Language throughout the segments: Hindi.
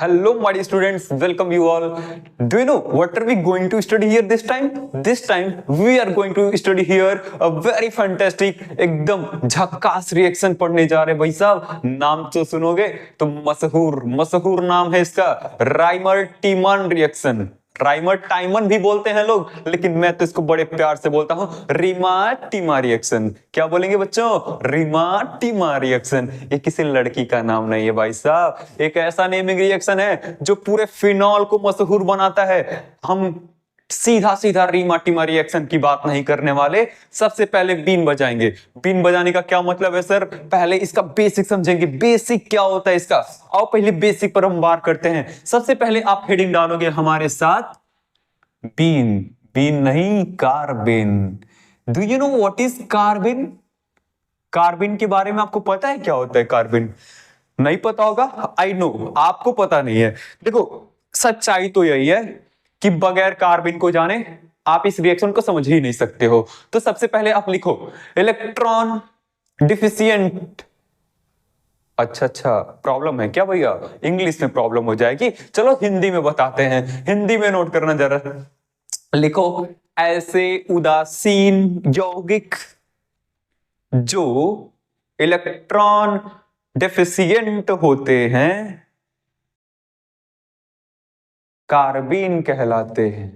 Hello, my dear students. Welcome you all. Do you know what are we going to study here this time? This time we are going to study here a very fantastic, एकदम झक्कास रिएक्शन पढ़ने जा रहे हैं भाई साहब. नाम तो सुनोगे तो मशहूर मशहूर नाम है इसका, राइमर टीमन रिएक्शन. राइमर टाइमन भी बोलते हैं लोग, लेकिन मैं तो इसको बड़े प्यार से बोलता हूं रीमा टीमा रिएक्शन. क्या बोलेंगे बच्चों? रीमा टीमा रिएक्शन. ये किसी लड़की का नाम नहीं है भाई साहब, एक ऐसा नेमिंग रिएक्शन है जो पूरे फिनॉल को मशहूर बनाता है. हम सीधा सीधा रीमा टीमा रिएक्शन की बात नहीं करने वाले. सबसे पहले बीन बजाएंगे. बीन बजाने का क्या मतलब है सर? पहले इसका बेसिक समझेंगे. बेसिक क्या होता है इसका? आओ पहले बेसिक पर हम बात करते हैं. सबसे पहले आप हेडिंग डालोगे हमारे साथ, बीन. बीन नहीं, carbine. Do you know what is carbine? Carbine के बारे में आपको पता है क्या होता है कार्बिन? नहीं पता होगा, आई नो आपको पता नहीं है. देखो सच्चाई तो यही है कि बगैर कार्बिन को जाने आप इस रिएक्शन को समझ ही नहीं सकते हो. तो सबसे पहले आप लिखो इलेक्ट्रॉन डिफिशिएंट. अच्छा, प्रॉब्लम है क्या भैया? इंग्लिश में प्रॉब्लम हो जाएगी. चलो हिंदी में बताते हैं. हिंदी में नोट करना जरा. लिखो ऐसे उदासीन यौगिक जो इलेक्ट्रॉन डेफिशिएंट होते हैं कार्बीन कहलाते हैं.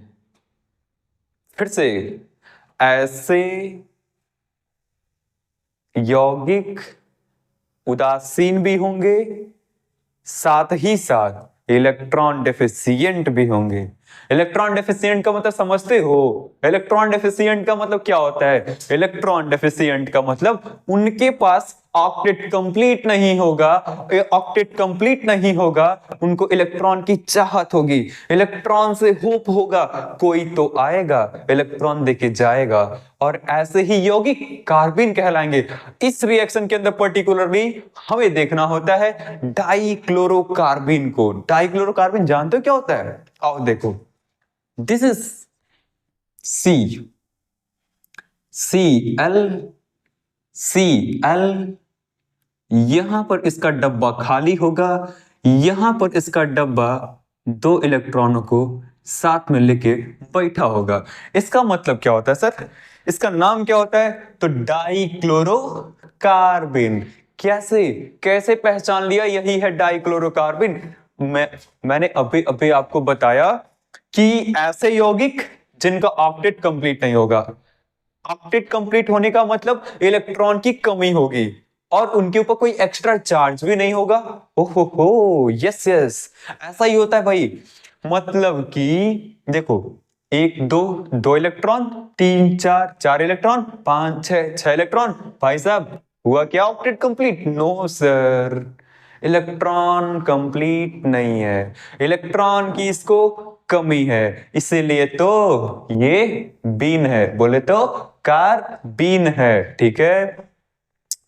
फिर से, ऐसे यौगिक उदासीन भी होंगे, साथ ही साथ इलेक्ट्रॉन डेफिशिएंट भी होंगे. इलेक्ट्रॉन डेफिशिएंट का मतलब समझते हो? इलेक्ट्रॉन डेफिशिएंट का मतलब क्या होता है? इलेक्ट्रॉन डेफिशिएंट का मतलब उनके पास ऑक्टेट कंप्लीट नहीं होगा. ऑक्टेट कंप्लीट नहीं होगा, उनको इलेक्ट्रॉन की चाहत होगी, इलेक्ट्रॉन से होप होगा, कोई तो आएगा इलेक्ट्रॉन देके जाएगा, और ऐसे ही यौगिक कार्बिन कहलाएंगे. इस रिएक्शन के अंदर पर्टिकुलरली हमें देखना होता है डाइक्लोरोकार्बिन को. डाइक्लोरोकार्बिन जानते हो क्या होता है? आओ देखो, दिस इज Cl. यहां पर इसका डब्बा खाली होगा, यहां पर इसका डब्बा दो इलेक्ट्रॉनों को साथ में लेके बैठा होगा. इसका मतलब क्या होता है सर? इसका नाम क्या होता है? तो डाइक्लोरोकार्बिन. कैसे पहचान लिया यही है डाइक्लोरोकार्बिन? मैंने अभी आपको बताया कि ऐसे यौगिक जिनका ऑक्टेट कंप्लीट नहीं होगा. ऑक्टेट कंप्लीट होने का मतलब इलेक्ट्रॉन की कमी होगी और उनके ऊपर कोई एक्स्ट्रा चार्ज भी नहीं होगा. ओहो, यस, ऐसा ही होता है भाई. मतलब कि देखो, 1 2 इलेक्ट्रॉन, 3 4 इलेक्ट्रॉन, 5 6 इलेक्ट्रॉन. भाई साहब हुआ क्या octet complete? No sir, electron complete नहीं है. इलेक्ट्रॉन की इसको कमी है, इसीलिए तो ये बीन है. बोले तो कार्बीन है. ठीक है,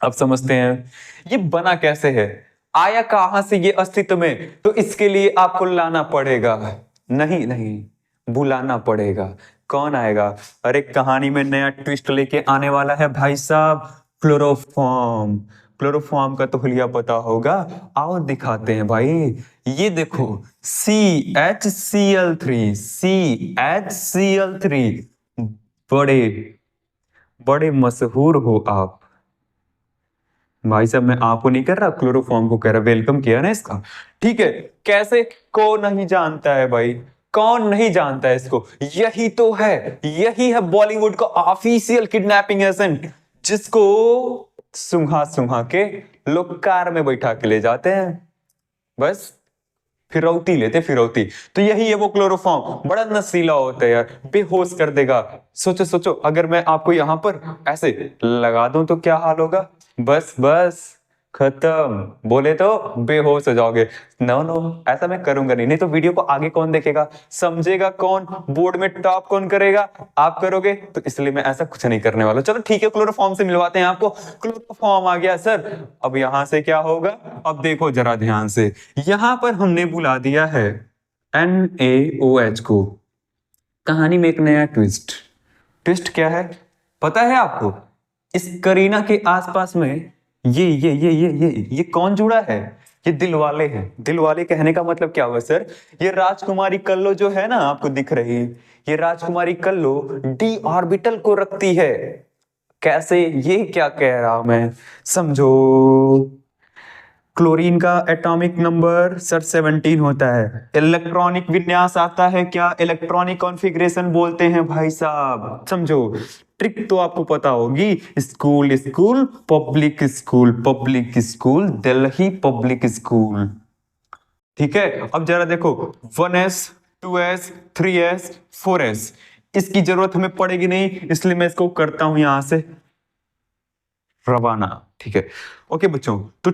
अब समझते हैं ये बना कैसे है, आया कहां से ये अस्तित्व में. तो इसके लिए आपको लाना पड़ेगा, नहीं बुलाना पड़ेगा. कौन आएगा? अरे कहानी में नया ट्विस्ट लेके आने वाला है भाई साहब, क्लोरोफॉर्म. क्लोरोफॉर्म का तो हुलिया पता होगा. आओ दिखाते हैं भाई. ये देखो CHCl3. बड़े मशहूर हो आप. भाई साहब मैं आपको नहीं कर रहा, क्लोरोफॉर्म को कह रहा. वेलकम किया ना इसका. ठीक है, कैसे को नहीं जानता है भाई? कौन नहीं जानता है इसको? यही तो है, यही है बॉलीवुड का ऑफिशियल किडनैपिंग एजेंट, जिसको सुंघा के लोग कार में बैठा के ले जाते हैं. बस फिरौती लेते, फिरौती. तो यही है वो क्लोरोफॉर्म. बड़ा नशीला होता है यार, बेहोश कर देगा. सोचो अगर मैं आपको यहां पर ऐसे लगा दूं तो क्या हाल होगा? बस खत्म. बोले तो बेहोश हो जाओगे. नो, ऐसा मैं करूंगा नहीं तो वीडियो को आगे कौन देखेगा, समझेगा कौन, बोर्ड में टॉप कौन करेगा? आप करोगे. तो इसलिए मैं ऐसा कुछ नहीं करने वाला. चलो ठीक है, क्लोरोफॉर्म से मिलवाते हैं आपको. क्लोरोफॉर्म आ गया सर. अब यहां से क्या होगा? अब देखो जरा ध्यान से, यहां पर हमने बुला दिया है NaOH को. कहानी में एक नया ट्विस्ट क्या है पता है आपको? इस करीना के आसपास में ये कौन जुड़ा है? ये दिल वाले हैं। दिल वाले कहने का मतलब क्या हुआ सर? ये राजकुमारी कल्लो जो है ना, आपको दिख रही, ये राजकुमारी कल्लो डी ऑर्बिटल को रखती है। कैसे? ये क्या कह रहा मैं, समझो। क्लोरीन का एटॉमिक नंबर सर 17 होता है। इलेक्ट्रॉनिक विन्यास आता है क्या? इलेक्ट्रॉनिक कॉन्फ़िगरेशन बोलते हैं भाई साहब, समझो। ट्रिक तो आपको पता होगी। School school public school, public school Delhi public school. ठीक है, अब जरा देखो 1s 2s 3s 4s, इसकी जरूरत हमें पड़ेगी नहीं, इसलिए मैं इसको करता हूं यहां से रवाना। ठीक है, ओके बच्चों। तो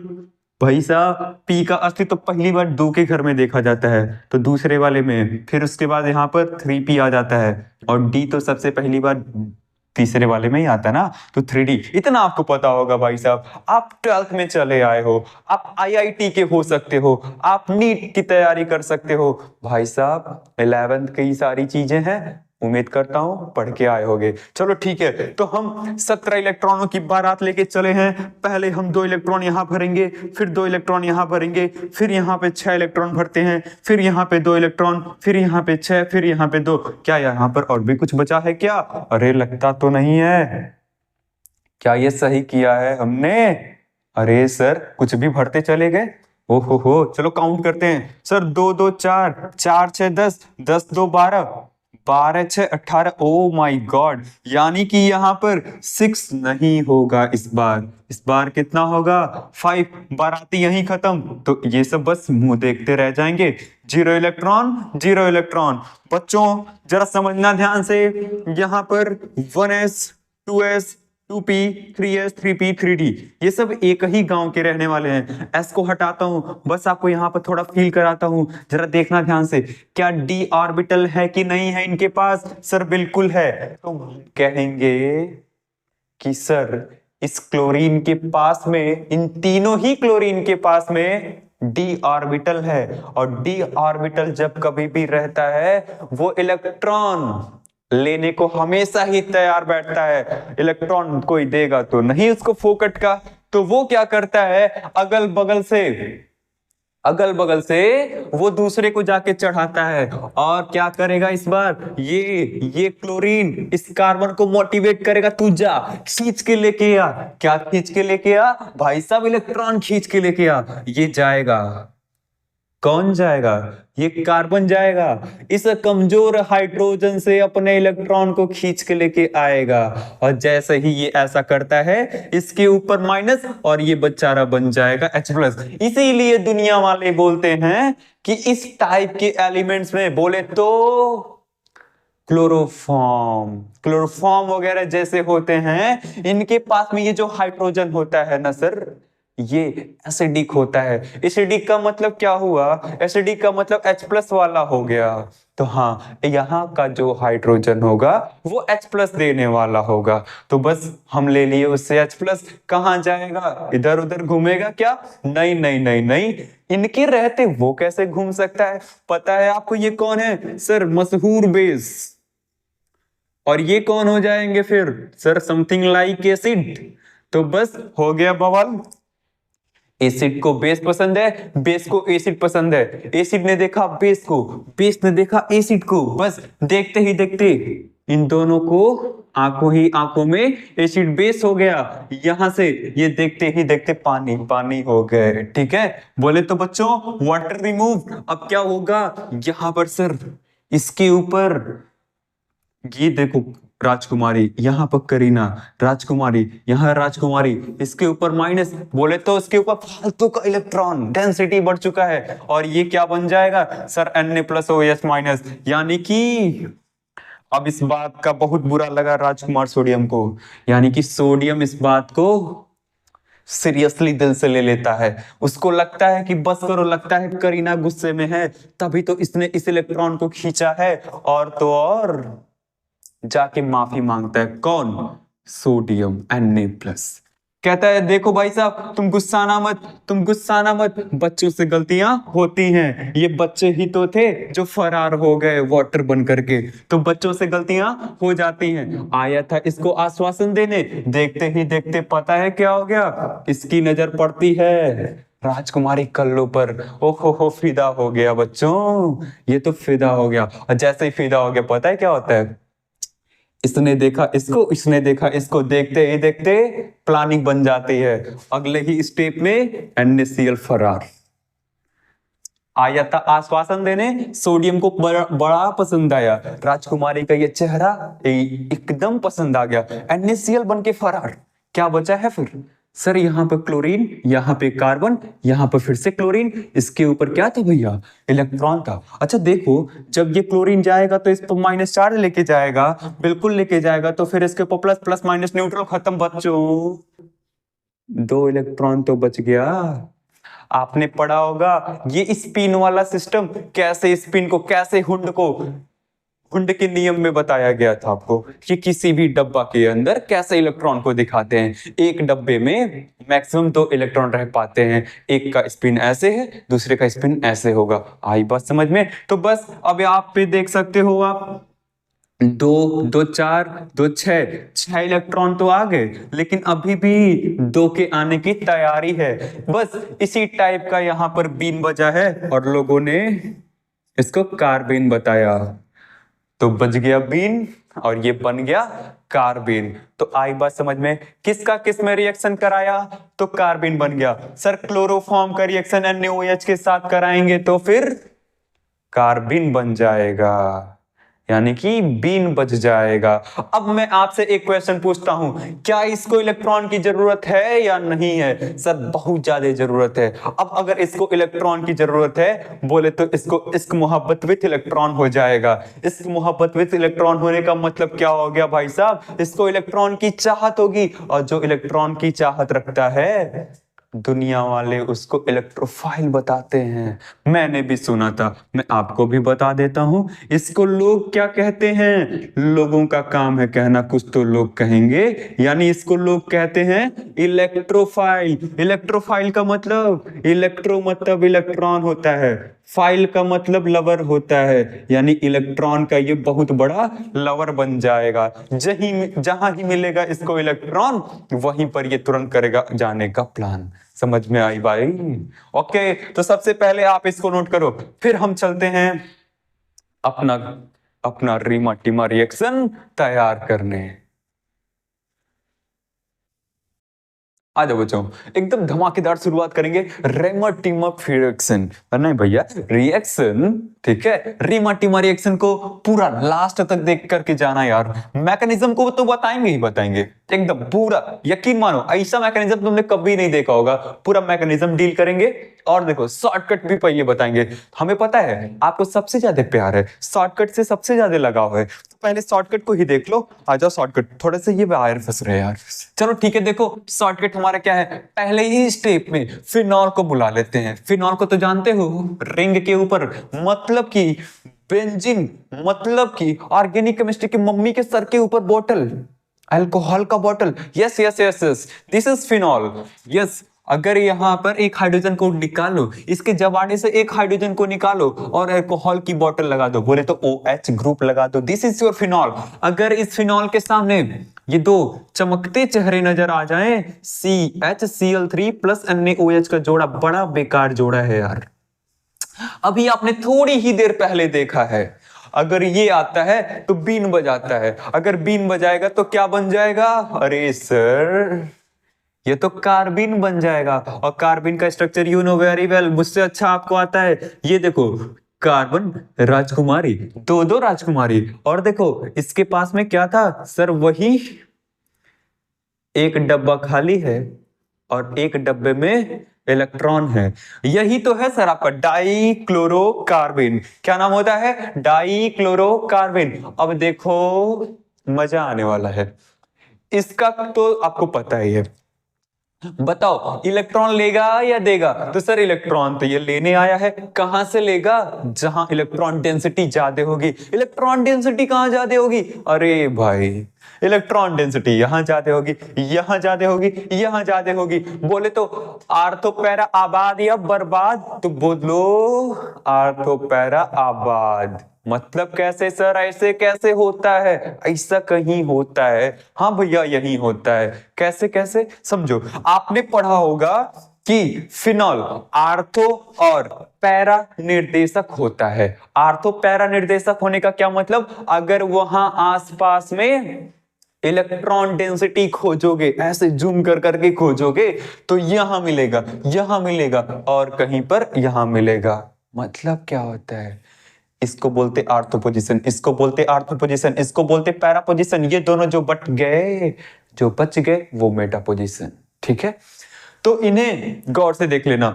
भाई साहब पी का अस्तित्व तो पहली बार 2 के घर में देखा जाता है, तो दूसरे वाले में, फिर उसके बाद यहाँ पर 3p आ जाता है, और डी तो सबसे पहली बार तीसरे वाले में ही आता है ना, तो 3d। इतना आपको पता होगा भाई साहब। आप 12th में चले आए हो, आप आईआईटी के हो सकते हो, आप नीट की तैयारी कर सकते हो भाई साहब। 11th की सारी चीजें हैं, उम्मीद करता हूं पढ़ के आए होगे। चलो ठीक है, तो हम 17 इलेक्ट्रॉनों की बारात लेके चले हैं। पहले हम 2 इलेक्ट्रॉन यहां भरेंगे, फिर 2 इलेक्ट्रॉन यहां भरेंगे, फिर यहां पे 6 इलेक्ट्रॉन भरते हैं, फिर यहां पे 2 इलेक्ट्रॉन, फिर यहां पे 6, फिर यहां पे 2। क्या यहां पर और भी कुछ बचा है क्या? अरे लगता तो नहीं है। क्या ये सही किया है हमने? अरे सर कुछ भी भरते चले गए। हो, चलो काउंट करते हैं सर। 2 2 4, 4 6 10, 10 2 12, 12 6 18। ओ माय गॉड, यानी कि यहाँ पर 6 नहीं होगा इस बार। इस बार कितना होगा? 5। बाराती यहीं खत्म। तो ये सब बस मुंह देखते रह जाएंगे। 0 इलेक्ट्रॉन 0 इलेक्ट्रॉन। बच्चों जरा समझना ध्यान से, यहाँ पर 1s 2s 2p 3s 3p 3d, ये सब एक ही गांव के रहने वाले हैं। s को हटाता हूं, बस आपको यहां पर थोड़ा फील कराता हूं, जरा देखना ध्यान से। क्या d ऑर्बिटल है कि नहीं है इनके पास? सर बिल्कुल है। तो कहेंगे कि सर इस क्लोरीन के पास में, इन तीनों ही क्लोरीन के पास में d ऑर्बिटल है, और d ऑर्बिटल जब कभी भी रहता है वो इलेक्ट्रॉन लेने को हमेशा ही तैयार बैठता है। इलेक्ट्रॉन कोई देगा तो नहीं उसको फोकट का, तो वो क्या करता है, अगल बगल से वो दूसरे को जाके चढ़ाता है। और क्या करेगा इस बार? ये क्लोरीन इस कार्बन को मोटिवेट करेगा, तू जा खींच के लेके आ। क्या खींच के लेके आ भाई साहब? इलेक्ट्रॉन खींच के लेके आ। ये जाएगा, कौन जाएगा? ये कार्बन जाएगा, इस कमजोर हाइड्रोजन से अपने इलेक्ट्रॉन को खींच के लेके आएगा। और जैसे ही ये ऐसा करता है, इसके ऊपर माइनस, और ये बेचारा बन जाएगा H+। इसीलिए दुनिया वाले बोलते हैं कि इस टाइप के एलिमेंट्स में बोले तो क्लोरोफॉर्म वगैरह जैसे होते हैं, इनके पास में ये जो हाइड्रोजन होता है ना सर, ये एसिडिक होता है। एसिडिक का मतलब क्या हुआ? एसिडिक का मतलब H+ वाला हो गया। तो हाँ, यहाँ का जो हाइड्रोजन होगा वो H+ देने वाला होगा। तो बस हम ले लिए उससे H+। कहाँ जाएगा? इधर उधर घूमेगा क्या? नहीं नहीं नहीं नहीं, इनके रहते वो कैसे घूम सकता है? पता है आपको ये कौन है सर? मशहूर बेस। और ये कौन हो जाएंगे फिर? Sir something like acid. तो बस हो गया बवाल। एसिड को बेस पसंद है, बेस को एसिड पसंद है। एसिड ने देखा बेस को, बेस ने देखा एसिड को, बस देखते ही देखते इन दोनों को आंखों ही आंखों में एसिड बेस हो गया। यहां से ये देखते ही देखते पानी पानी हो गए। ठीक है, बोले तो बच्चों वाटर रिमूव। अब क्या होगा यहां पर सर? इसके ऊपर ये देखो राजकुमारी, यहाँ पर करीना राजकुमारी, यहाँ राजकुमारी, इसके ऊपर माइनस, बोले तो इसके ऊपर फालतू का इलेक्ट्रॉन डेंसिटी बढ़ चुका है। और ये क्या बन जाएगा सर? Na+OH-, यानी कि अब इस बात का बहुत बुरा लगा राजकुमार सोडियम को, यानी कि सोडियम इस बात को सीरियसली दिल से ले लेता है। उसको लगता है कि बस करो, लगता है करीना गुस्से में है, तभी तो इसने इस इलेक्ट्रॉन को खींचा है। और तो और जाके माफी मांगता है। कौन? Sodium Na+। कहता है देखो भाई साहब, तुम गुस्साना मत, बच्चों से गलतियां होती हैं। ये बच्चे ही तो थे जो फरार हो गए वाटर बन करके, तो बच्चों से गलतियां हो जाती हैं। आया था इसको आश्वासन देने, देखते ही देखते पता है क्या हो गया? इसकी नजर पड़ती है राजकुमारी कल्लू पर ओहो फिदा हो गया बच्चों, ये तो फिदा हो गया। और जैसे ही फिदा हो गया पता है क्या होता है, इसने देखा इसको, इसने देखा इसको, देखते ही देखते प्लानिंग बन जाती है। अगले ही स्टेप में NaCl फरार। आया था आश्वासन देने, सोडियम को बड़ा पसंद आया, राजकुमारी का ये चेहरा एकदम पसंद आ गया, NaCl बन के फरार। क्या बचा है फिर सर, यहाँ पे क्लोरीन, यहाँ पे कार्बन, यहाँ पे फिर से क्लोरीन, इसके ऊपर क्या था भैया, इलेक्ट्रॉन था। अच्छा देखो, जब ये क्लोरीन जाएगा तो इस पर माइनस चार्ज लेके जाएगा, बिल्कुल लेके जाएगा, तो फिर इसके ऊपर प्लस प्लस माइनस न्यूट्रल खत्म बच्चों, 2 इलेक्ट्रॉन तो बच गया। आपने पढ़ा होगा ये स्पिन वाला सिस्टम, कैसे स्पिन को, कैसे हुंड के नियम में बताया गया था आपको कि किसी भी डब्बा के अंदर कैसे इलेक्ट्रॉन को दिखाते हैं। एक डब्बे में मैक्सिमम 2 इलेक्ट्रॉन रह पाते हैं, एक का स्पिन ऐसे है, दूसरे का स्पिन ऐसे होगा। आई बात समझ में? तो बस अब आप पे देख सकते हो आप 2 2 4 2 6 इलेक्ट्रॉन तो आ गए, लेकिन अभी भी 2 के आने की तैयारी है। बस इसी टाइप का यहाँ पर बीन बजा है और लोगों ने इसको कार्बेन बताया, तो बच गया बीन और ये बन गया कार्बेन। तो आई बात समझ में? किसका किस में रिएक्शन कराया तो कार्बेन बन गया। सर क्लोरोफॉर्म का रिएक्शन NaOH के साथ कराएंगे तो फिर कार्बेन बन जाएगा, यानी कि बीन बच जाएगा। अब मैं आपसे एक क्वेश्चन पूछता हूं, क्या इसको इलेक्ट्रॉन की जरूरत है या नहीं है? सर बहुत ज्यादा जरूरत है। अब अगर इसको इलेक्ट्रॉन की जरूरत है बोले तो इसको इश्क मोहब्बत विथ इलेक्ट्रॉन हो जाएगा। इश्क मोहब्बत विथ इलेक्ट्रॉन होने का मतलब क्या हो गया भाई साहब? इसको इलेक्ट्रॉन की चाहत होगी, और जो इलेक्ट्रॉन की चाहत रखता है दुनिया वाले उसको इलेक्ट्रोफाइल बताते हैं। मैंने भी सुना था, मैं आपको भी बता देता हूं। इसको लोग क्या कहते हैं? लोगों का काम है कहना, कुछ तो लोग कहेंगे, यानी इसको लोग कहते हैं इलेक्ट्रोफाइल। इलेक्ट्रोफाइल का मतलब, इलेक्ट्रो मतलब इलेक्ट्रॉन होता है, फाइल का मतलब लवर होता है, यानी इलेक्ट्रॉन का ये बहुत बड़ा लवर बन जाएगा। जहां ही मिलेगा इसको इलेक्ट्रॉन, वहीं पर ये तुरंत करेगा जाने का प्लान। समझ में आई भाई? ओके, तो सबसे पहले आप इसको नोट करो, फिर हम चलते हैं अपना अपना रीमा टीमा रिएक्शन तैयार करने। आ जाओ बच्चों, एकदम धमाकेदार शुरुआत करेंगे रेमा टीमा रिएक्शन। नहीं भैया रिएक्शन, ठीक है, रीमा टीमा रिएक्शन को पूरा लास्ट तक देख करके जाना यार। मैकेनिज्म को तो बताएंगे ही बताएंगे, एकदम पूरा यकीन मानो, ऐसा मैकेनिज्म तुमने कभी नहीं देखा होगा। पूरा मैकेनिज्म डील करेंगे, और देखो शॉर्टकट भी पहले बताएंगे। हमें पता है आपको सबसे ज्यादा प्यार है, शॉर्टकट से सबसे ज्यादा लगाव है, तो पहले शॉर्टकट को ही देख लो। आ जाओ शॉर्टकट, थोड़े से ये वायर फंस रहे यार। चलो ठीक है, देखो शॉर्टकट हमारा क्या है, पहले ही स्टेप में फिनॉल को बुला लेते हैं। फिनॉल को तो जानते हो, रिंग के ऊपर, मतलब कि बेंजीन, मतलब कि ऑर्गेनिक केमिस्ट्री की मम्मी के सर के ऊपर बोतल, अल्कोहल का बोतल। Yes yes yes yes, this is phenol. Yes, अगर यहाँ पर एक हाइड्रोजन को निकालो, इसके जवाड़े से एक हाइड्रोजन को निकालो और अल्कोहल की बोतल लगा दो, बोले तो OH ग्रुप लगा दो, दिस इज योर फिनॉल। अगर इस फिनॉल के सामने ये 2 चमकते चेहरे नजर आ जाएं, CHCl3 प्लस NaOH का जोड़ा बड़ा बेकार जोड़ा है यार। अभी आपने थोड़ी ही देर पहले देखा है, अगर ये आता है तो बीन बजाता है, अगर बीन बजाएगा तो क्या बन जाएगा? अरे सर ये तो कार्बिन बन जाएगा, और कार्बिन का structure you know very well, मुझसे अच्छा आपको आता है। ये देखो कार्बन, राजकुमारी, 2 राजकुमारी, और देखो इसके पास में क्या था सर? वही एक डब्बा खाली है और एक डब्बे में इलेक्ट्रॉन है। यही तो है सर आपका डाइक्लोरोकार्बन। क्या नाम होता है? डाइक्लोरोकार्बन। अब देखो मजा आने वाला है, इसका तो आपको पता ही है। बताओ इलेक्ट्रॉन लेगा या देगा? तो सर इलेक्ट्रॉन तो ये लेने आया है, कहां से लेगा? जहां इलेक्ट्रॉन डेंसिटी ज्यादा होगी। इलेक्ट्रॉन डेंसिटी कहां ज्यादा होगी? अरे भाई इलेक्ट्रॉन डेंसिटी यहां ज्यादा होगी, यहां ज्यादा होगी, यहां ज्यादा होगी। बोले तो आर्थोपैरा आबाद या बर्बाद? तो बोलो आर्थोपैरा आबाद। मतलब कैसे सर, ऐसे कैसे होता है? ऐसा कहीं होता है, हाँ भैया यही होता है। कैसे कैसे समझो, आपने पढ़ा होगा कि फिनॉल आर्थो और पैरा निर्देशक होता है। आर्थो पैरा निर्देशक होने का क्या मतलब, अगर वहां आसपास में इलेक्ट्रॉन डेंसिटी खोजोगे, ऐसे जूम कर करके खोजोगे, तो यहां मिलेगा, यहां मिलेगा और कहीं पर यहां मिलेगा। मतलब क्या होता है, इसको बोलते आर्थो पोजीशन, इसको बोलते आर्थो पोजीशन, इसको बोलते पैरा पोजीशन। ये दोनों जो बच गए, जो बच गए वो मेटा पोजीशन। ठीक है, तो इन्हें गौर से देख लेना।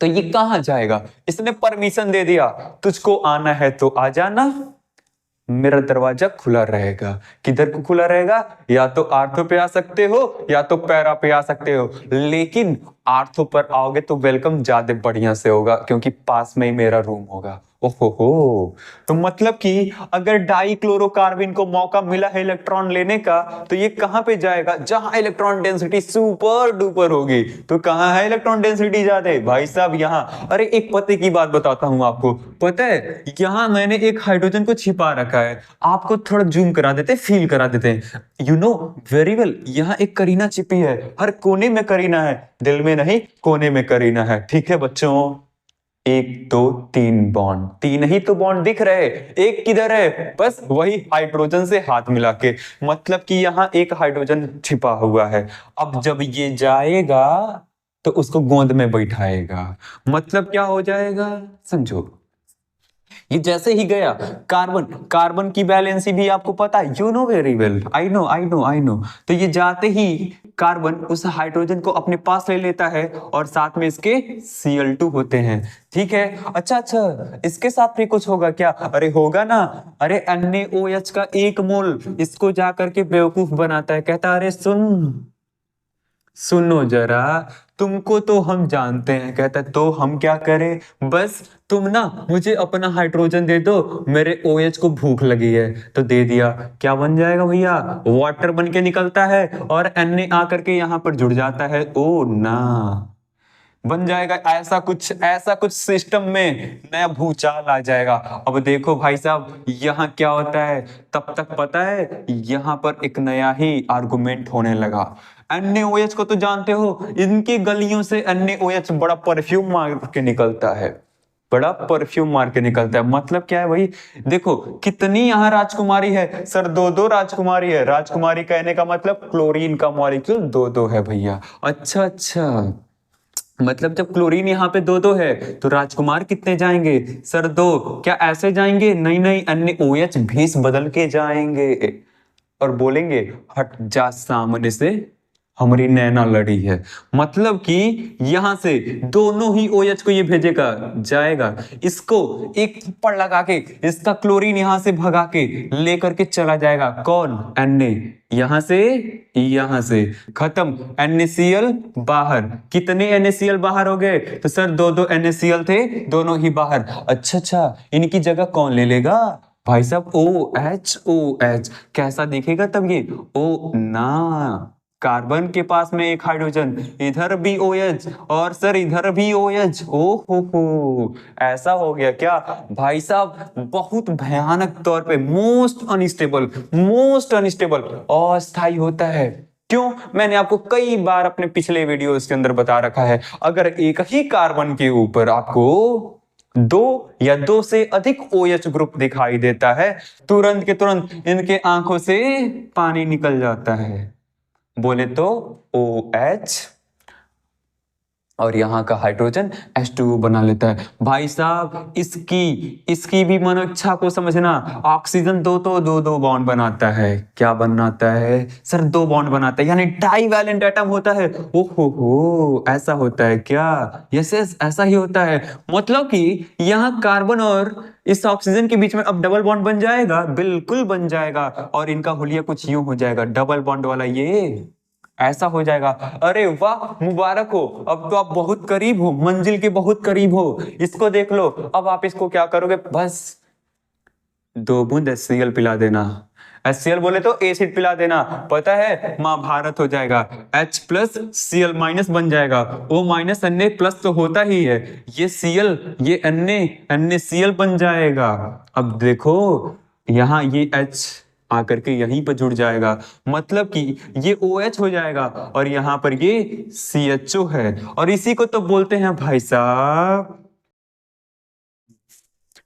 तो ये कहां जाएगा, इसने परमिशन दे दिया, तुझको आना है तो आ जाना, मेरा दरवाजा खुला रहेगा। किधर को खुला रहेगा, या तो आर्थो पे आ सकते हो या तो पैरा पे आ सकते हो, लेकिन आर्थो पर आओगे तो वेलकम ज्यादा बढ़िया से होगा, क्योंकि पास में ही मेरा रूम होगा। ओहो हो, तो मतलब कि अगर डाई क्लोरोकार्बन को मौका मिला है इलेक्ट्रॉन लेने का, तो ये कहां पे जाएगा, जहां इलेक्ट्रॉन डेंसिटी सुपर डुपर होगी। तो कहां है इलेक्ट्रॉन डेंसिटी ज्यादा, भाई साहब यहां। अरे एक पते की बात बताता हूं आपको, पता है यहां मैंने एक हाइड्रोजन को छिपा रखा है, आपको थोड़ा जूम करा देते, फील करा देते हैं। यू नो वेरी वेल, यहां एक करीना छिपी है, हर कोने में करीना है, दिल में नहीं कोने में करीना है। ठीक है बच्चों, 1 2 3 बॉन्ड, 3 ही तो बॉन्ड दिख रहे, एक किधर है, बस वही हाइड्रोजन से हाथ मिला के, मतलब कि यहां एक हाइड्रोजन छिपा हुआ है। अब जब ये जाएगा तो उसको गोंद में बैठाएगा, मतलब क्या हो जाएगा समझो। ये जैसे ही गया, कार्बन, कार्बन की वैलेंसी भी आपको पता है, you know very well, I know I know I know. तो ये जाते ही कार्बन उस हाइड्रोजन को अपने पास ले लेता है और साथ में इसके Cl2 होते हैं। ठीक है, अच्छा अच्छा, इसके साथ भी कुछ होगा क्या, अरे होगा ना, अरे NaOH का 1 मोल इसको जाकर के बेवकूफ बनाता है, कहता अरे सुनो जरा, तुमको तो हम जानते हैं, कहता है तो हम क्या करें, बस तुम ना मुझे अपना हाइड्रोजन दे दो, मेरे OH को भूख लगी है। तो दे दिया, क्या बन जाएगा भैया, वाटर बन के निकलता है और Na आकर के यहां पर जुड़ जाता है। ओ ना, बन जाएगा ऐसा कुछ सिस्टम में नया भूचाल आ जाएगा। अब देखो भाई साहब यहाँ क्या होता है, तब तक पता है यहाँ पर एक नया ही आर्गुमेंट होने लगा। NaOH को तो जानते हो, इनकी गलियों से NaOH बड़ा परफ्यूम मार के निकलता है, बड़ा परफ्यूम मार के निकलता है। मतलब क्या है भाई, देखो कितनी यहाँ राजकुमारी है सर, 2 राजकुमारी है। राजकुमारी कहने का मतलब क्लोरीन का मॉलिक्यूल 2 है भैया। अच्छा अच्छा, मतलब जब क्लोरीन यहाँ पे 2 है तो राजकुमार कितने जाएंगे सर, 2। क्या ऐसे जाएंगे, नहीं नहीं, NaOH भेष बदल के जाएंगे और बोलेंगे हट जा सामने से, हमारी नैना लड़ी है। मतलब कि यहां से दोनों ही OH को ये भेजेगा, जाएगा, इसको एक थप्पड़ लगा के इसका क्लोरीन यहां से भगा के लेकर के चला जाएगा। कौन, Na, यहां से खत्म, NaCl बाहर। कितने NaCl बाहर हो गए, तो सर 2 NaCl थे, दोनों ही बाहर। अच्छा अच्छा, इनकी जगह कौन ले लेगा भाई साहब, OH कैसा दिखेगा तब ये, ओ ना, कार्बन के पास में एक हाइड्रोजन, इधर भी OH और सर इधर भी OH। ओ हो, ऐसा हो गया क्या भाई साहब, बहुत भयानक तौर पे मोस्ट अनस्टेबल अस्थायी होता है। क्यों, मैंने आपको कई बार अपने पिछले वीडियोस के अंदर बता रखा है, अगर एक ही कार्बन के ऊपर आपको 2 या 2 से अधिक OH ग्रुप दिखाई देता है, तुरंत के तुरंत इनके आंखों से पानी निकल जाता है। बोले तो OH और यहाँ का हाइड्रोजन H2O बना लेता है। भाई साहब इसकी भी मनोइच्छा को समझना, ऑक्सीजन 2 बॉन्ड बनाता है, क्या बनाता है सर, 2 बॉन्ड बनाता है, यानी डाईवैलेंट एटम होता है। ओहो, ऐसा होता है क्या, यस ऐसा ही होता है। मतलब कि यहाँ कार्बन और इस ऑक्सीजन के बीच में अब डबल बॉन्ड बन जाएगा, बिल्कुल बन जाएगा, और इनका हुलिया कुछ यूं हो जाएगा, डबल बॉन्ड वाला ये ऐसा हो जाएगा। अरे वाह, मुबारक हो, अब तो आप बहुत करीब हो, मंजिल के बहुत करीब हो। इसको देख लो, अब आप इसको क्या करोगे, बस 2 बूंद HCl पिला देना। HCl बोले तो एसिड पिला देना, पता है महाभारत हो जाएगा, H प्लस Cl माइनस बन जाएगा, O माइनस Na प्लस तो होता ही है, ये Cl ये NaCl बन जाएगा। अब देखो यहाँ ये H आकर के यहीं पर जुड़ जाएगा, मतलब कि ये OH हो जाएगा और यहाँ पर ये CHO है, और इसी को तो बोलते हैं भाई साहब।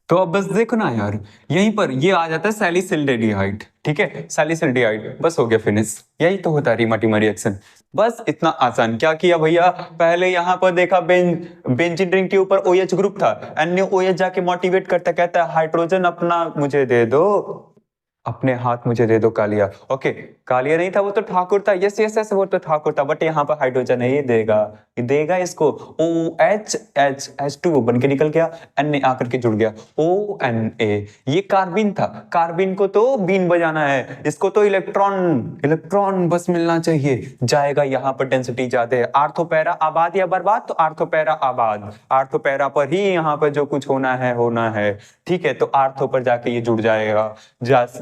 तो अब बस देखो ना यार, यहीं पर ये आ जाता है सैलिसिल्डिहाइड, ठीक है, सैलिसिल्डिहाइड, बस हो गया फिनिश। यही तो होता है रीमा-टीमा रिएक्शन, बस इतना आसान। क्या किया भैया, पहले यहाँ पर देखा बेंजीन रिंग के ऊपर OH ग्रुप था, NaOH जाके मोटिवेट करता, कहता है हाइड्रोजन अपना मुझे दे दो, अपने हाथ मुझे दे दो कालिया। ओके, कालिया नहीं था, वो तो ठाकुर था। यस यस यस, वो तो ठाकुर था, बट यहाँ पर हाइड्रोजन है, ये देगा, ये देगा इसको। OH H2 बन के निकल गया, Na आकर के जुड़ गया, ONA। ये कार्बिन था, कार्बिन को तो बीन बजाना है, इसको तो इलेक्ट्रॉन इलेक्ट्रॉन बस मिलना चाहिए, जाएगा यहाँ पर डेंसिटी ज्यादा है। आर्थोपैरा आबाद या बर्बाद, तो आर्थोपैरा आबाद, आर्थोपैरा पर ही यहाँ पर जो कुछ होना है होना है, ठीक है। तो आर्थो पर जाके ये जुड़ जाएगा,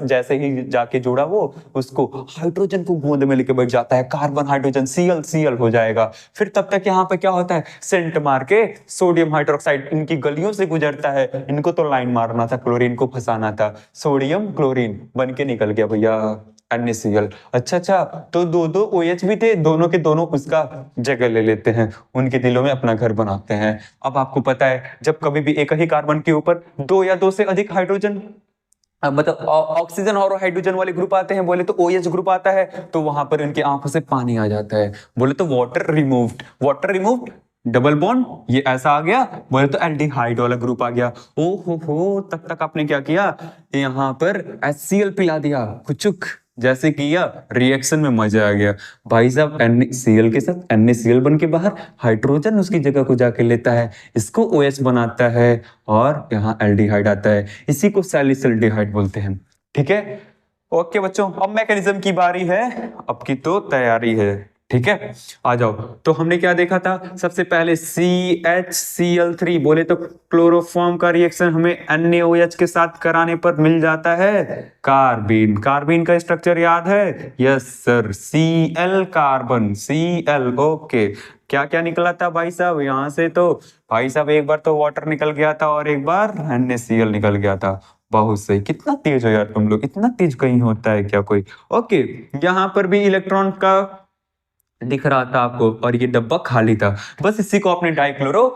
जैसे ही जाके जुड़ा वो, उसको हाइड्रोजन को गोंद में लेके बैठ जाता है, कार्बन हाइड्रोजन Cl हो जाएगा। फिर तब तक यहाँ पे क्या होता है, सेंट मार के सोडियम हाइड्रोक्साइड इनकी गलियों से गुजरता है, इनको तो लाइन मारना था, क्लोरीन को फंसाना था, सोडियम क्लोरीन बन के निकल गया भैया NaCl। अच्छा, तो दो OH भी थे, दोनों के दोनों उसका जगह ले लेते हैं, उनके दिलों में अपना घर बनाते हैं। अब आपको पता है, जब कभी भी एक ही कार्बन के ऊपर दो या दो से अधिक हाइड्रोजन, मतलब ऑक्सीजन और हाइड्रोजन वाले ग्रुप आते हैं, बोले तो OH ग्रुप आता है, तो वहां पर इनकी आंखों से पानी आ जाता है, बोले तो वाटर रिमूव्ड, डबल बॉन्ड ये ऐसा आ गया, बोले तो एल्डिहाइड वाला ग्रुप आ गया। ओ हो, तब तक आपने क्या किया, यहाँ पर HCl पिला दिया, कुचुक जैसे किया, रिएक्शन में मजा आ गया भाई साहब। NaCl के साथ NaCl बन के बाहर, हाइड्रोजन उसकी जगह को जाके लेता है, इसको OH बनाता है, और यहाँ एल्डिहाइड आता है, इसी को सैलिसिल्डिहाइड बोलते हैं, ठीक है। ओके बच्चों, अब मैकेनिज्म की बारी है, अब की तो तैयारी है, ठीक है। आ जाओ, तो हमने क्या देखा था, सबसे पहले CHCl3, बोले तो क्लोरोफॉर्म का रिएक्शन हमें NaOH के साथ कराने पर मिल जाता है कार्बिन। कार्बिन का स्ट्रक्चर याद है, yes sir, Cl carbon, Cl। Okay, क्या क्या निकला था भाई साहब यहाँ से, तो भाई साहब एक बार तो वाटर निकल गया था और एक बार NaCl निकल गया था। बहुत सही, कितना तेज हो यार तुम लोग, इतना तेज कहीं होता है क्या कोई। ओके, यहाँ पर भी इलेक्ट्रॉन का दिख रहा था आपको, और ये डब्बा खाली था, बस इसी को आपने डाइक्लोरो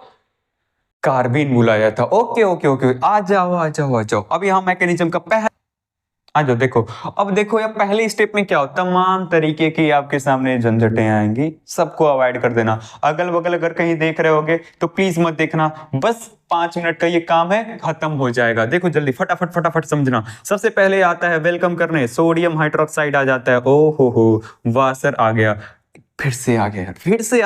कार्बिन बुलाया था। ओके ओके ओके, आ जाओ। अब यहाँ मैकेनिज्म का पहला आ जाओ, देखो। अब देखो यार, पहले स्टेप में क्या हो, तमाम तरीके की आपके सामने झंझटें आएंगी, सबको अवॉइड कर देना। अगल बगल अगर कहीं देख रहे होगे तो प्लीज मत देखना, बस 5 मिनट का ये काम है, खत्म हो जाएगा। देखो जल्दी फटाफट समझना। सबसे पहले आता है वेलकम करने, सोडियम हाइड्रोक्साइड आ जाता है। ओ हो, वाह सर, आ गया, फिर से आ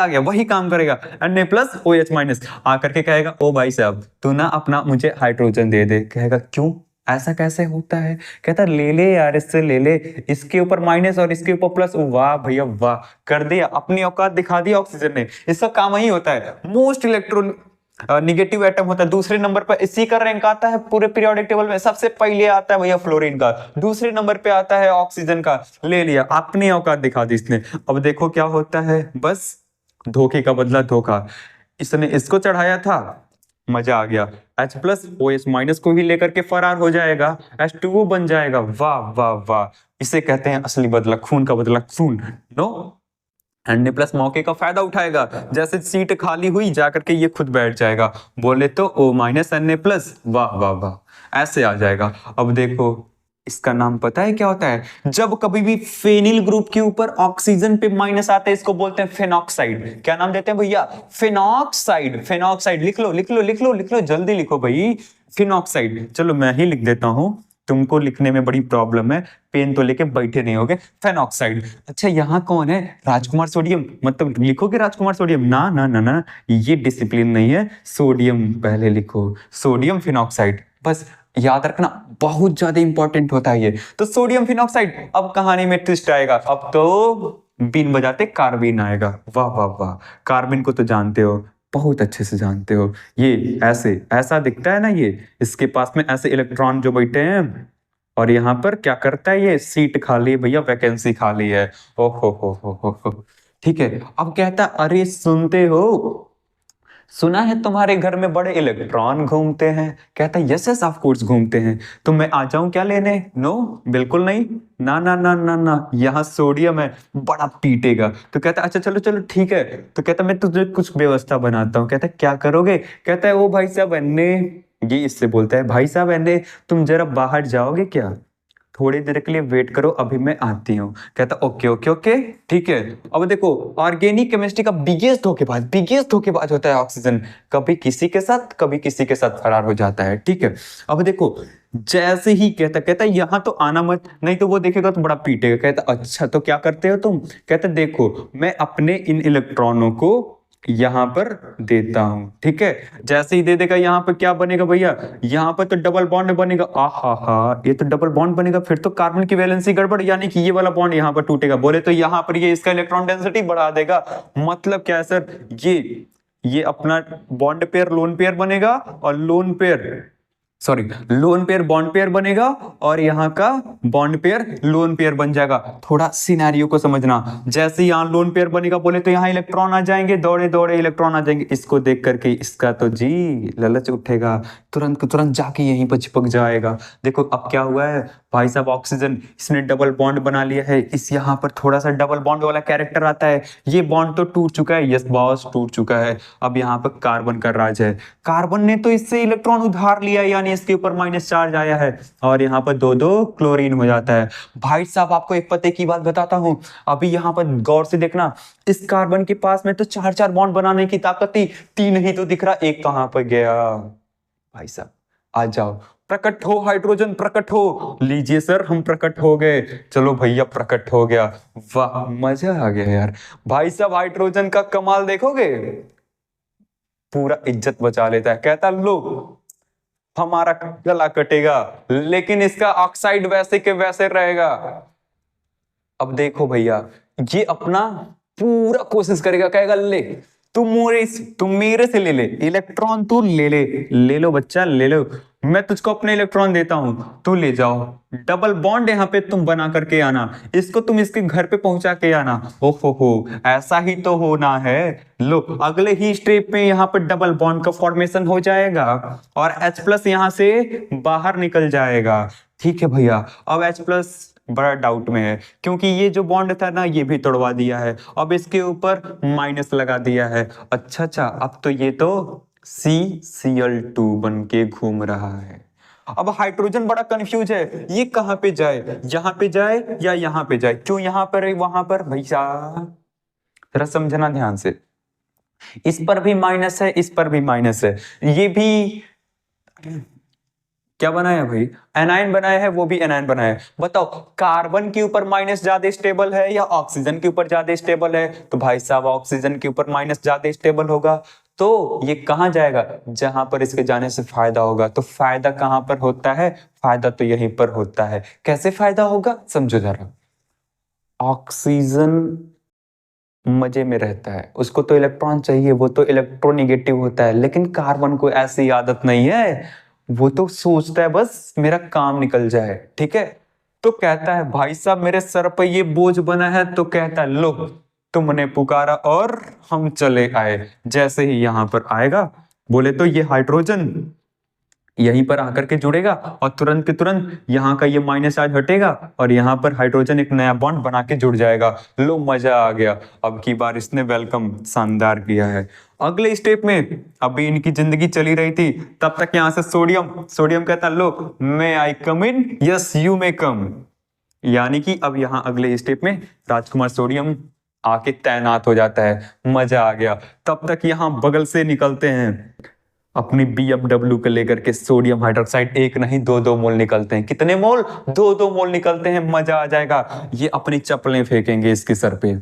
गया, वही काम करेगा, Na+OH- आकर के कहेगा, ओ भाई साहब तू ना अपना मुझे हाइड्रोजन दे दे। कहेगा क्यों, ऐसा कैसे होता है, कहता ले ले यार, इससे ले ले, इसके ऊपर माइनस और इसके ऊपर प्लस। वाह भैया वाह, कर दिया, अपनी औकात दिखा दी ऑक्सीजन ने। इसका काम ही होता है, मोस्ट इलेक्ट्रॉन निगेटिव एटम होता है, दूसरे नंबर पर इसी का रैंक आता है पूरे पीरियोडिक टेबल में। सबसे पहले आता है भैया फ्लोरीन का, दूसरे नंबर पे आता है ऑक्सीजन का। ले लिया, अपनी औकात दिखा दी इसने। अब देखो क्या होता है, बस धोखे का बदला धोखा, इसने इसको चढ़ाया था, मजा आ गया, H+OH- को ही लेकर के फरार हो जाएगा, H2O बन जाएगा। वाह वाह वाह, इसे कहते हैं असली बदला, खून का बदला खून। नो, Na+ मौके का फायदा उठाएगा, जैसे सीट खाली हुई जाकर के ये खुद बैठ जाएगा, बोले तो O-Na+। वाह वाह वाह, ऐसे आ जाएगा। अब देखो इसका नाम पता है क्या होता है, जब कभी भी फेनिल ग्रुप के ऊपर ऑक्सीजन पे माइनस आता है, इसको बोलते हैं फेनॉक्साइड। क्या नाम देते हैं भैया, फेनॉक्साइड। लिख लो जल्दी लिखो भाई, फेनॉक्साइड। चलो मैं ही लिख देता हूं, तुमको लिखने में बड़ी प्रॉब्लम है, पेन तो लेके बैठे नहीं होगे। फेनॉक्साइड। अच्छा यहाँ कौन है, राजकुमार सोडियम, मतलब लिखोगे राजकुमार सोडियम, ना ना ना ना, ये डिसिप्लिन नहीं है, सोडियम पहले लिखो, सोडियम फिनॉक्साइड, बस याद रखना, बहुत ज्यादा इंपॉर्टेंट होता है ये। तो सोडियम फिनॉक्साइड। अब कहानी में ट्विस्ट आएगा, अब तो बीन बजाते कार्बिन आएगा। वाह वाह वाह, कार्बिन को तो जानते हो, बहुत अच्छे से जानते हो, ये ऐसे ऐसा दिखता है ना, ये इसके पास में ऐसे इलेक्ट्रॉन जो बैठे हैं, और यहाँ पर क्या करता है, ये सीट खाली है भैया, वैकेंसी खाली है। ओ हो, ठीक है। अब कहता, अरे सुनते हो, सुना है तुम्हारे घर में बड़े इलेक्ट्रॉन घूमते हैं। कहता है यस यस ऑफ कोर्स घूमते हैं। तो मैं आ जाऊं क्या लेने? नो, बिल्कुल नहीं। ना ना ना ना ना, यहाँ सोडियम है, बड़ा पीटेगा। तो कहता है अच्छा चलो चलो ठीक है। तो कहता है मैं तुझे कुछ व्यवस्था बनाता हूँ। कहता है क्या करोगे? कहता है ओ भाई साहब अन्ने, ये इससे बोलता है भाई साहब अन्ने तुम जरा बाहर जाओगे क्या? थोड़ी देर के लिए वेट करो, अभी मैं आती हूँ। कहता ओके ओके ओके ठीक है। अब देखो, ऑर्गेनिक केमिस्ट्री का बिगेस्ट धोखेबाज होता है ऑक्सीजन। कभी किसी के साथ कभी किसी के साथ फरार हो जाता है। ठीक है, अब देखो जैसे ही कहता यहाँ तो आना मत, नहीं तो वो देखेगा तो बड़ा पीटेगा। कहता अच्छा तो क्या करते हो तुम? कहता देखो मैं अपने इन इलेक्ट्रॉनों को यहां पर देता हूं। ठीक है, जैसे ही दे देगा यहाँ पर क्या बनेगा भैया? यहाँ पर तो डबल बॉन्ड बनेगा। आहा हा, ये तो डबल बॉन्ड बनेगा, फिर तो कार्बन की वैलेंसी गड़बड़, यानी कि ये वाला बॉन्ड यहाँ पर टूटेगा। बोले तो यहाँ पर ये इसका इलेक्ट्रॉन डेंसिटी बढ़ा देगा। मतलब क्या है सर? ये अपना बॉन्ड पेयर लोन पेयर बनेगा, और लोन पेयर बॉन्ड पेयर बनेगा, और यहाँ का बॉन्ड पेयर लोन पेयर बन जाएगा। थोड़ा सिनेरियो को समझना, जैसे यहाँ लोन पेयर बनेगा बोले तो यहाँ इलेक्ट्रॉन आ जाएंगे, दौड़े दौड़े इलेक्ट्रॉन आ जाएंगे। इसको देख करके इसका तो जी लालच उठेगा, तुरंत को तुरंत जाके यहीं पर चिपक जाएगा। देखो अब क्या हुआ है भाई साहब, ऑक्सीजन इसने डबल बॉन्ड बना लिया है। इस यहाँ पर थोड़ा सा डबल बॉन्ड वाला कैरेक्टर आता है। ये बॉन्ड तो टूट चुका है, यस बॉस टूट चुका है। अब यहाँ पर कार्बन का राज है। कार्बन ने तो इससे इलेक्ट्रॉन उधार लिया, यानी इसके ऊपर माइनस चार्ज आया है, और यहाँ पर दो दो क्लोरीन हो जाता है। भाई साहब आपको एक पते की बात बताता हूं, अभी यहाँ पर गौर से देखना, इस कार्बन के पास में तो चार चार बॉन्ड बनाने की ताकत थी, तीन ही तो दिख रहा, एक कहां पर गया? भाई साहब आ जाओ, प्रकट हो हाइड्रोजन, प्रकट हो। लीजिए सर हम प्रकट हो गए। चलो भैया प्रकट हो गया, वाह मजा आ गया यार। भाई साहब हाइड्रोजन का कमाल देखोगे, पूरा इज्जत बचा लेता है। कहता लो हमारा गला कटेगा, लेकिन इसका ऑक्साइड वैसे के वैसे रहेगा। अब देखो भैया, ये अपना पूरा कोशिश करेगा, कहेगा ले तुम मेरे से ले इलेक्ट्रॉन, तू ले लो बच्चा ले लो, मैं तुझको अपने इलेक्ट्रॉन देता हूं, तू ले जाओ। डबल बॉन्ड यहाँ पे तुम बना करके आना, इसको तुम इसके घर पे पहुंचा के आना। हो ऐसा ही तो होना है। लो अगले ही स्टेप में यहाँ पर डबल बॉन्ड का फॉर्मेशन हो जाएगा, और H+ यहाँ से बाहर निकल जाएगा। ठीक है भैया, अब H+ बड़ा डाउट में है, क्योंकि ये जो बॉन्ड था ना ये भी तोड़वा दिया है, अब इसके ऊपर माइनस लगा दिया है। अच्छा अब तो ये तो CCl2 बन के घूम रहा है। अब हाइड्रोजन बड़ा कंफ्यूज है, ये कहां पे जाए, यहां पे जाए या यहां पे जाए? क्यों यहां पर है वहां पर? भैया जरा समझना ध्यान से, इस पर भी माइनस है, इस पर भी माइनस है। ये भी क्या बनाया भाई? एनायन बनाया है, वो भी एनायन बनाया है। बताओ कार्बन के ऊपर माइनस ज्यादा स्टेबल है या ऑक्सीजन के ऊपर ज्यादा स्टेबल है? तो भाई साहब ऑक्सीजन के ऊपर माइनस ज्यादा स्टेबल होगा, तो ये कहां जाएगा? जहां पर इसके जाने से फायदा होगा। तो फायदा कहां पर होता है? फायदा तो यहीं पर होता है। कैसे फायदा होगा समझो जरा। ऑक्सीजन मजे में रहता है, उसको तो इलेक्ट्रॉन चाहिए, वो तो इलेक्ट्रोनेगेटिव होता है, लेकिन कार्बन को ऐसी आदत नहीं है, वो तो सोचता है बस मेरा काम निकल जाए। ठीक है, तो कहता है भाई साहब मेरे सर पर ये बोझ बना है, तो कहता है लो तुमने पुकारा और हम चले आए। जैसे ही यहां पर आएगा बोले तो ये हाइड्रोजन यहीं पर आकर के जुड़ेगा, और तुरंत के तुरंत यहाँ का ये माइनस चार्ज हटेगा, और यहाँ पर हाइड्रोजन एक नया बॉन्ड बना के जुड़ जाएगा। लो मजा आ गया, अब की बार इसने वेलकम शानदार किया है। अगले स्टेप में अभी इनकी जिंदगी चली रही थी, तब तक यहाँ से सोडियम कहता लो मे आई कम इन? यस यू मे कम। यानी कि अब यहाँ अगले स्टेप में राजकुमार सोडियम आके तैनात हो जाता है। मजा आ गया। तब तक यहाँ बगल से निकलते हैं अपनी BMW को लेकर के सोडियम हाइड्रोक्साइड, एक नहीं दो दो मोल निकलते हैं। कितने मोल? दो दो मोल निकलते हैं। मजा आ जाएगा। ये अपनी चप्पलें फेंकेंगे इसके सर पे।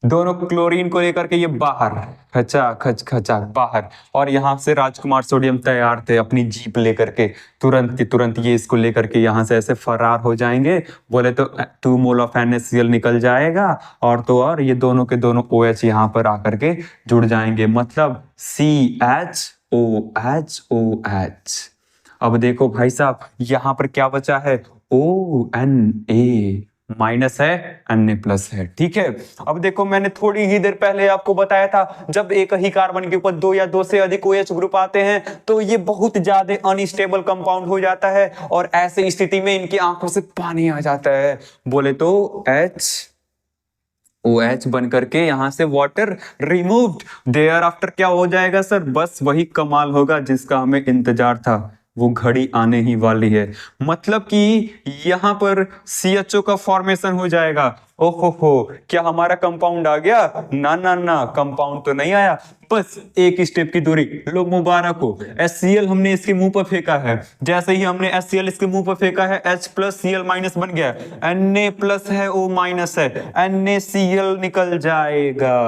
दोनों क्लोरीन को लेकर के ये बाहर, खचा खच खचा बाहर, और यहां से राजकुमार सोडियम तैयार थे अपनी जीप लेकर के, तुरंत की तुरंत ये इसको लेकर के यहां से ऐसे फरार हो जाएंगे। बोले तो 2 मोल ऑफ NaCl निकल जाएगा, और तो और ये दोनों के दोनों OH यहाँ पर आकर के जुड़ जाएंगे, मतलब CHOH। अब देखो भाई साहब यहाँ पर क्या बचा है? ONA, माइनस है, Na प्लस है। ठीक है, अब देखो मैंने थोड़ी ही देर पहले आपको बताया था जब एक ही कार्बन के ऊपर दो या दो से अधिक OH ग्रुप आते हैं तो ये बहुत ज्यादा अनस्टेबल कंपाउंड हो जाता है और ऐसी स्थिति में इनकी आंखों से पानी आ जाता है। बोले तो OH बन करके यहां से वाटर रिमूव्ड, देयर आफ्टर क्या हो जाएगा सर? बस वही कमाल होगा जिसका हमें इंतजार था, वो घड़ी आने ही वाली है। मतलब कि यहां पर CHO का फॉर्मेशन हो जाएगा। ओहो हो, क्या हमारा कंपाउंड आ गया? ना ना ना, कंपाउंड तो नहीं आया, बस एक स्टेप की दूरी। लो मुबारक हो, HCl हमने इसके मुंह पर फेंका है। जैसे ही हमने HCl इसके मुंह पर फेंका है, H प्लस Cl माइनस बन गया, Na प्लस है, O माइनस है, NaCl निकल जाएगा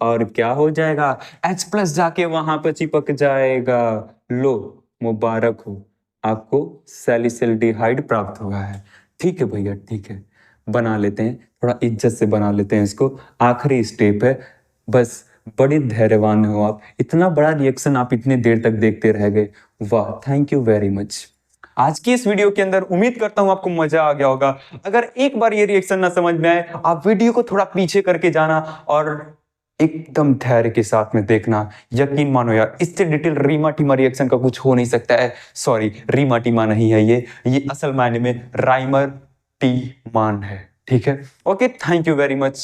और क्या हो जाएगा? H प्लस जाके वहां पर चिपक जाएगा। लो मुबारक हो, आपको सैलिसिल्डिहाइड प्राप्त हुआ है। ठीक है भैया, ठीक है, बना लेते हैं, थोड़ा इज्जत से बना लेते हैं इसको। आखिरी स्टेप है, बस बड़े धैर्यवान हो आप। इतना बड़ा रिएक्शन आप इतने देर तक देखते रह गए, वाह, थैंक यू वेरी मच। आज की इस वीडियो के अंदर उम्मीद करता हूं आपको मजा आ गया होगा। अगर एक बार ये रिएक्शन ना समझ में आए, आप वीडियो को थोड़ा पीछे करके जाना और एकदम धैर्य के साथ में देखना। यकीन मानो यार, इससे डिटेल रीमा टीमा रिएक्शन का कुछ हो नहीं सकता है। सॉरी, रीमा टीमा नहीं है ये असल मायने में राइमर टी मान है। ठीक है, okay, thank you very much.